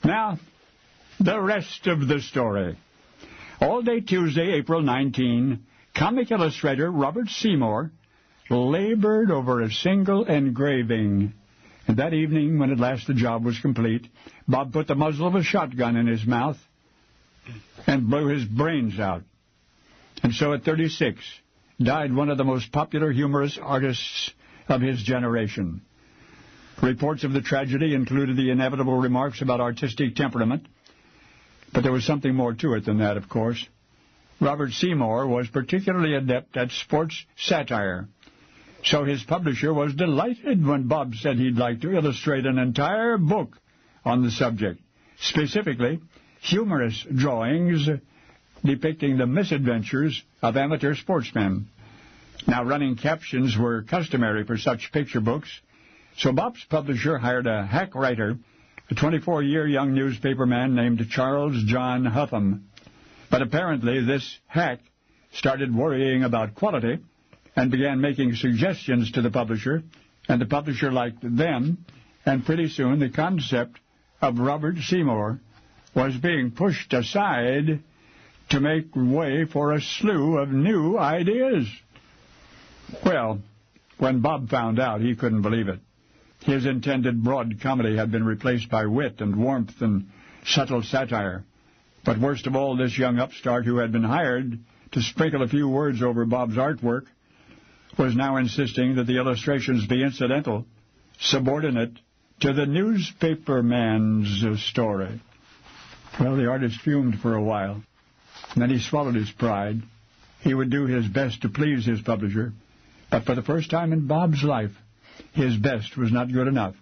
Now, the rest of the story. All day Tuesday, April 19, comic illustrator Robert Seymour labored over a single engraving. And that evening, when at last the job was complete, Bob put the muzzle of a shotgun in his mouth and blew his brains out. And so at 36, died one of the most popular humorous artists of his generation. Reports of the tragedy included the inevitable remarks about artistic temperament, but there was something more to it than that, of course. Robert Seymour was particularly adept at sports satire, so his publisher was delighted when Bob said he'd like to illustrate an entire book on the subject, specifically humorous drawings depicting the misadventures of amateur sportsmen. Now, running captions were customary for such picture books, so Bob's publisher hired a hack writer, a 24-year young newspaper man named Charles John Huffam. But apparently this hack started worrying about quality and began making suggestions to the publisher, and the publisher liked them, and pretty soon the concept of Robert Seymour was being pushed aside to make way for a slew of new ideas. Well, when Bob found out, he couldn't believe it. His intended broad comedy had been replaced by wit and warmth and subtle satire. But worst of all, this young upstart who had been hired to sprinkle a few words over Bob's artwork was now insisting that the illustrations be incidental, subordinate to the newspaper man's story. Well, the artist fumed for a while, and then he swallowed his pride. He would do his best to please his publisher, but for the first time in Bob's life, his best was not good enough.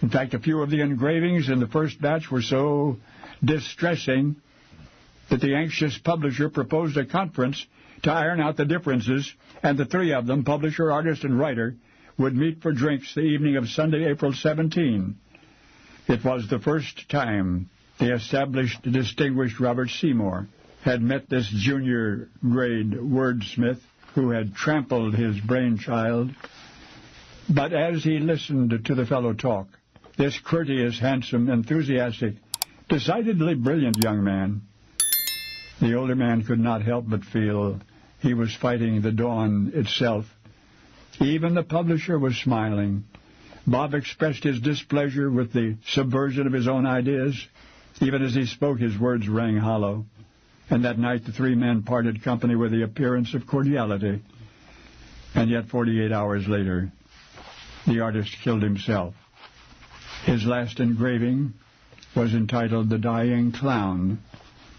In fact, a few of the engravings in the first batch were so distressing that the anxious publisher proposed a conference to iron out the differences, and the three of them, publisher, artist, and writer, would meet for drinks the evening of Sunday, April 17. It was the first time the established, distinguished Robert Seymour had met this junior-grade wordsmith who had trampled his brainchild. But as he listened to the fellow talk, this courteous, handsome, enthusiastic, decidedly brilliant young man, the older man could not help but feel he was fighting the dawn itself. Even the publisher was smiling. Bob expressed his displeasure with the subversion of his own ideas. Even as he spoke, his words rang hollow. And that night the three men parted company with the appearance of cordiality. And yet 48 hours later, the artist killed himself. His last engraving was entitled The Dying Clown.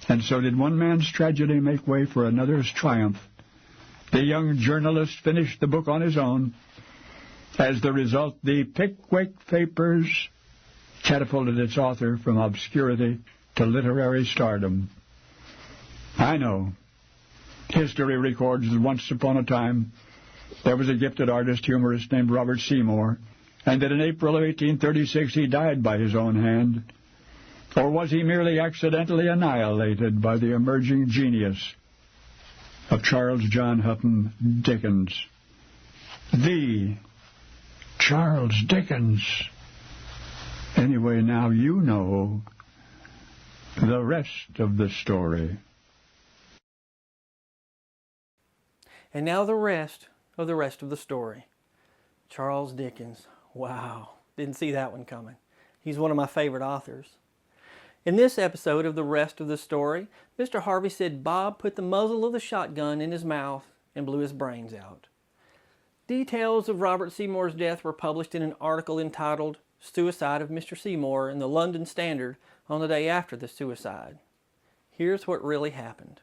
And so did one man's tragedy make way for another's triumph. The young journalist finished the book on his own. As the result, the Pickwick Papers catapulted its author from obscurity to literary stardom. I know. History records that once upon a time there was a gifted artist, humorist named Robert Seymour, and that in April of 1836 he died by his own hand. Or was he merely accidentally annihilated by the emerging genius of Charles John Huffam Dickens? The Charles Dickens. Anyway, now you know the rest of the story. And now the rest of the story. Charles Dickens. Wow. Didn't see that one coming. He's one of my favorite authors. In this episode of the rest of the story, Mr. Harvey said Bob put the muzzle of the shotgun in his mouth and blew his brains out. Details of Robert Seymour's death were published in an article entitled Suicide of Mr. Seymour in the London Standard on the day after the suicide. Here's what really happened.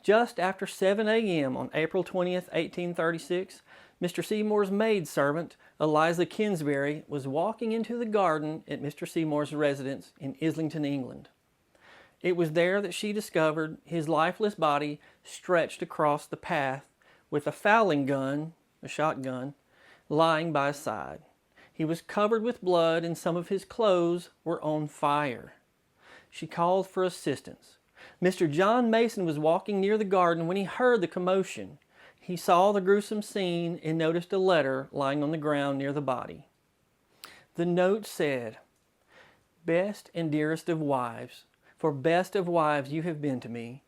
Just after 7 a.m. on April 20th, 1836, Mr. Seymour's maidservant, Eliza Kinsbury, was walking into the garden at Mr. Seymour's residence in Islington, England. It was there that she discovered his lifeless body stretched across the path with a fowling gun, a shotgun, lying by his side. He was covered with blood and some of his clothes were on fire. She called for assistance. Mr. John Mason was walking near the garden when he heard the commotion. He saw the gruesome scene and noticed a letter lying on the ground near the body. The note said, best and dearest of wives, for best of wives you have been to me.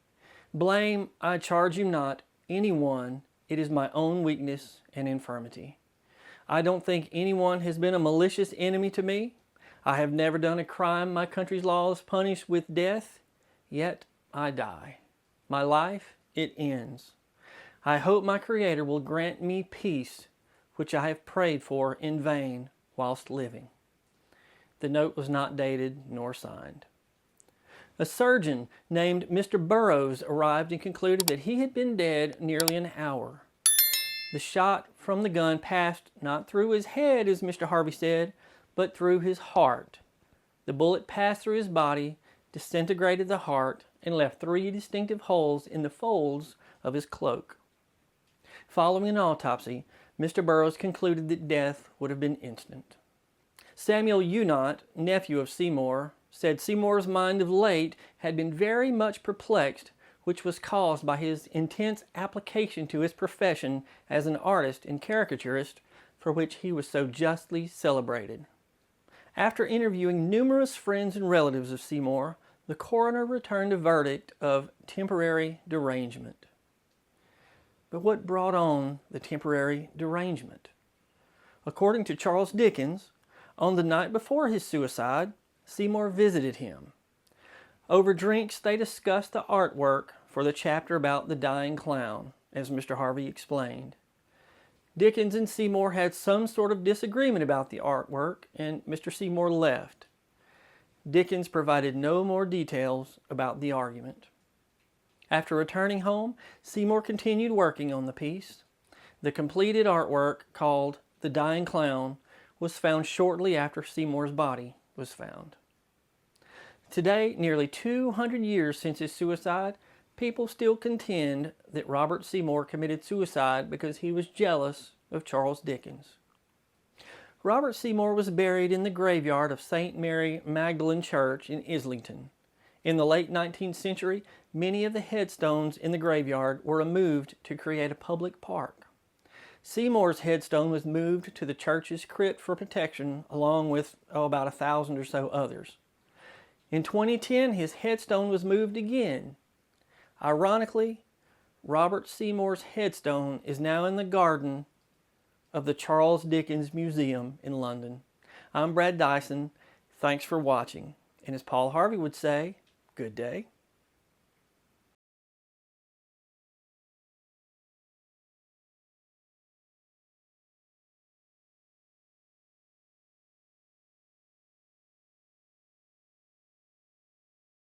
Blame, I charge you not, any one. It is my own weakness and infirmity. I don't think anyone has been a malicious enemy to me. I have never done a crime my country's laws punish with death, yet I die. My life, it ends. I hope my Creator will grant me peace, which I have prayed for in vain whilst living. The note was not dated nor signed. A surgeon named Mr. Burroughs arrived and concluded that he had been dead nearly an hour. The shot from the gun passed not through his head, as Mr. Harvey said, but through his heart. The bullet passed through his body, disintegrated the heart, and left 3 distinctive holes in the folds of his cloak. Following an autopsy, Mr. Burroughs concluded that death would have been instant. Samuel Unot, nephew of Seymour, said Seymour's mind of late had been very much perplexed, which was caused by his intense application to his profession as an artist and caricaturist, for which he was so justly celebrated. After interviewing numerous friends and relatives of Seymour, the coroner returned a verdict of temporary derangement. But what brought on the temporary derangement? According to Charles Dickens, on the night before his suicide, Seymour visited him. Over drinks, they discussed the artwork for the chapter about the dying clown, as Mr. Harvey explained. Dickens and Seymour had some sort of disagreement about the artwork, and Mr. Seymour left. Dickens provided no more details about the argument. After returning home, Seymour continued working on the piece. The completed artwork, called The Dying Clown, was found shortly after Seymour's body was found. Today, nearly 200 years since his suicide, people still contend that Robert Seymour committed suicide because he was jealous of Charles Dickens. Robert Seymour was buried in the graveyard of St. Mary Magdalene Church in Islington. In the late 19th century, many of the headstones in the graveyard were removed to create a public park. Seymour's headstone was moved to the church's crypt for protection, along with about 1,000 or so others. In 2010, his headstone was moved again. Ironically, Robert Seymour's headstone is now in the garden of the Charles Dickens Museum in London. I'm Brad Dison. Thanks for watching. And as Paul Harvey would say, good day.